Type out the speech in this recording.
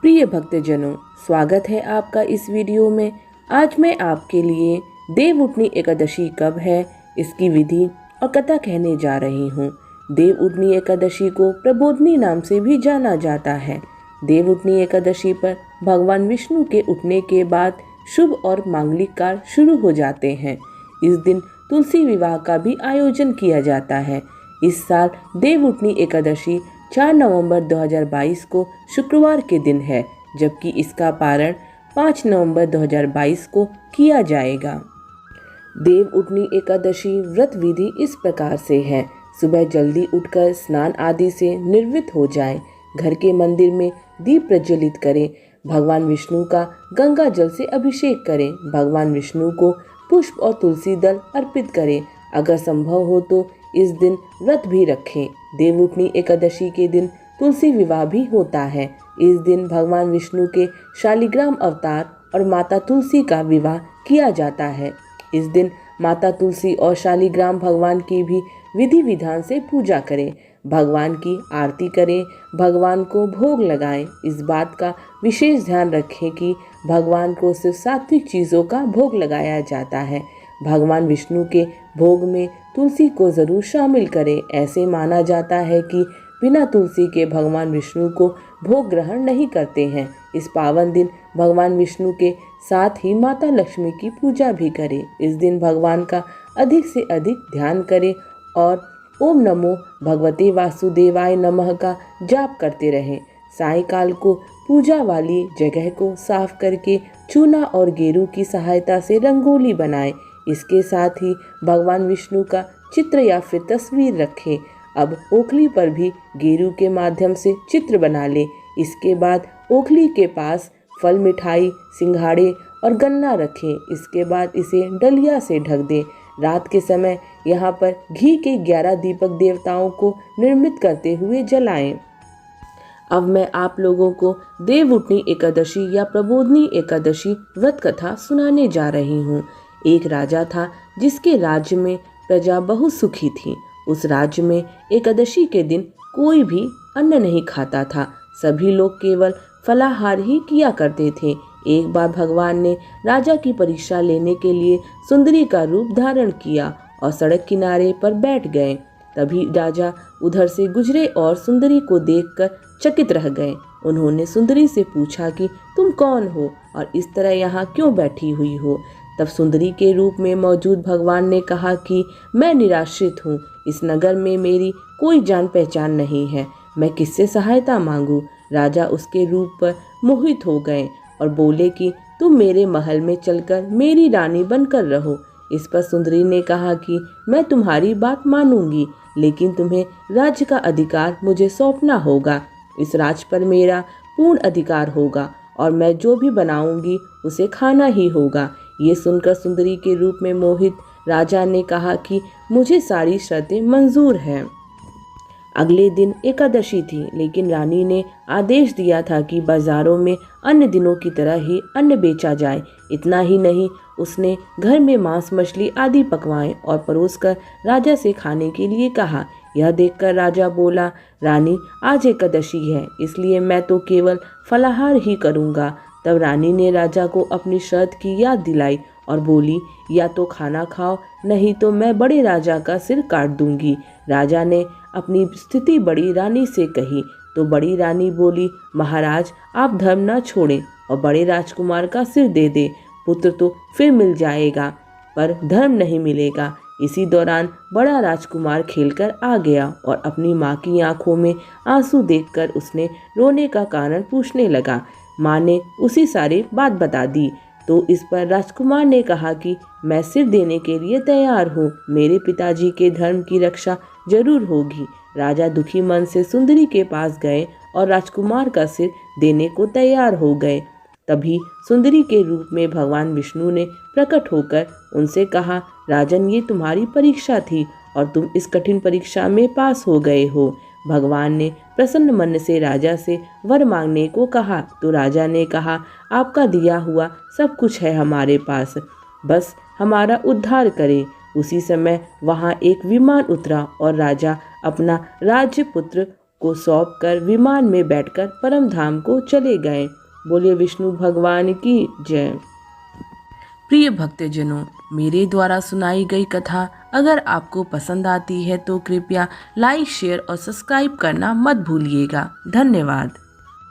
प्रिय भक्तजनों, स्वागत है आपका इस वीडियो में। आज मैं आपके लिए देवउठनी एकादशी कब है, इसकी विधि और कथा कहने जा रही हूँ। देवउठनी एकादशी को प्रबोधनी नाम से भी जाना जाता है। देवउठनी एकादशी पर भगवान विष्णु के उठने के बाद शुभ और मांगलिक कार्य शुरू हो जाते हैं। इस दिन तुलसी विवाह का भी आयोजन किया जाता है। इस साल देवउठनी एकादशी 4 नवंबर 2022 को शुक्रवार के दिन है, जबकि इसका पारण 5 नवंबर 2022 को किया जाएगा। देवउठनी एकादशी व्रत विधि इस प्रकार से है। सुबह जल्दी उठकर स्नान आदि से निर्वृत्त हो जाएं। घर के मंदिर में दीप प्रज्वलित करें। भगवान विष्णु का गंगा जल से अभिषेक करें। भगवान विष्णु को पुष्प और तुलसी दल अर्पित करें। अगर संभव हो तो इस दिन व्रत भी रखें। देवउठनी एकादशी के दिन तुलसी विवाह भी होता है। इस दिन भगवान विष्णु के शालिग्राम अवतार और माता तुलसी का विवाह किया जाता है। इस दिन माता तुलसी और शालिग्राम भगवान की भी विधि विधान से पूजा करें। भगवान की आरती करें। भगवान को भोग लगाएं। इस बात का विशेष ध्यान रखें कि भगवान को सिर्फ सात्विक चीज़ों का भोग लगाया जाता है। भगवान विष्णु के भोग में तुलसी को जरूर शामिल करें। ऐसे माना जाता है कि बिना तुलसी के भगवान विष्णु को भोग ग्रहण नहीं करते हैं। इस पावन दिन भगवान विष्णु के साथ ही माता लक्ष्मी की पूजा भी करें। इस दिन भगवान का अधिक से अधिक ध्यान करें और ओम नमो भगवते वासुदेवाय नमः का जाप करते रहें। सायंकाल को पूजा वाली जगह को साफ करके चूना और गेरू की सहायता से रंगोली बनाएं। इसके साथ ही भगवान विष्णु का चित्र या फिर तस्वीर रखें। अब ओखली पर भी गेरू के माध्यम से चित्र बना लें। इसके बाद ओखली के पास फल, मिठाई, सिंघाड़े और गन्ना रखें। इसके बाद इसे डलिया से ढक दें। रात के समय यहाँ पर घी के 11 दीपक देवताओं को निर्मित करते हुए जलाएं। अब मैं आप लोगों को देवउठनी एकादशी या प्रबोधनी एकादशी व्रत कथा सुनाने जा रही हूँ। एक राजा था जिसके राज्य में प्रजा बहुत सुखी थी। उस राज्य में एकादशी के दिन कोई भी अन्न नहीं खाता था। सभी लोग केवल फलाहार ही किया करते थे। एक बार भगवान ने राजा की परीक्षा लेने के लिए सुंदरी का रूप धारण किया और सड़क किनारे पर बैठ गए। तभी राजा उधर से गुजरे और सुंदरी को देखकर चकित रह गए। उन्होंने सुंदरी से पूछा कि तुम कौन हो और इस तरह यहाँ क्यों बैठी हुई हो। तब सुंदरी के रूप में मौजूद भगवान ने कहा कि मैं निराश्रित हूँ। इस नगर में मेरी कोई जान पहचान नहीं है। मैं किससे सहायता मांगूं? राजा उसके रूप पर मोहित हो गए और बोले कि तुम मेरे महल में चलकर मेरी रानी बनकर रहो। इस पर सुंदरी ने कहा कि मैं तुम्हारी बात मानूंगी, लेकिन तुम्हें राज्य का अधिकार मुझे सौंपना होगा। इस राज्य पर मेरा पूर्ण अधिकार होगा और मैं जो भी बनाऊंगी उसे खाना ही होगा। ये सुनकर सुंदरी के रूप में मोहित राजा ने कहा कि मुझे सारी शर्तें मंजूर हैं। अगले दिन एकादशी थी, लेकिन रानी ने आदेश दिया था कि बाजारों में अन्य दिनों की तरह ही अन्न बेचा जाए। इतना ही नहीं, उसने घर में मांस, मछली आदि पकवाएं और परोसकर राजा से खाने के लिए कहा। यह देखकर राजा बोला, रानी आज एकादशी है, इसलिए मैं तो केवल फलाहार ही करूँगा। तब रानी ने राजा को अपनी शर्त की याद दिलाई और बोली, या तो खाना खाओ, नहीं तो मैं बड़े राजा का सिर काट दूंगी। राजा ने अपनी स्थिति बड़ी रानी से कही तो बड़ी रानी बोली, महाराज आप धर्म न छोड़ें और बड़े राजकुमार का सिर दे दे। पुत्र तो फिर मिल जाएगा पर धर्म नहीं मिलेगा। इसी दौरान बड़ा राजकुमार खेलकर आ गया और अपनी माँ की आंखों में आंसू देखकर उसने रोने का कारण पूछने लगा। माँ ने उसी सारी बात बता दी तो इस पर राजकुमार ने कहा कि मैं सिर देने के लिए तैयार हूँ। मेरे पिताजी के धर्म की रक्षा जरूर होगी। राजा दुखी मन से सुंदरी के पास गए और राजकुमार का सिर देने को तैयार हो गए। तभी सुंदरी के रूप में भगवान विष्णु ने प्रकट होकर उनसे कहा, राजन ये तुम्हारी परीक्षा थी और तुम इस कठिन परीक्षा में पास हो गए हो। भगवान ने प्रसन्न मन से राजा से वर मांगने को कहा तो राजा ने कहा, आपका दिया हुआ सब कुछ है हमारे पास, बस हमारा उद्धार करें। उसी समय वहां एक विमान उतरा और राजा अपना राज्य पुत्र को सौंपकर विमान में बैठकर परम धाम को चले गए। बोलिए विष्णु भगवान की जय। प्रिय भक्तजनों, मेरे द्वारा सुनाई गई कथा अगर आपको पसंद आती है तो कृपया लाइक, शेयर और सब्सक्राइब करना मत भूलिएगा। धन्यवाद।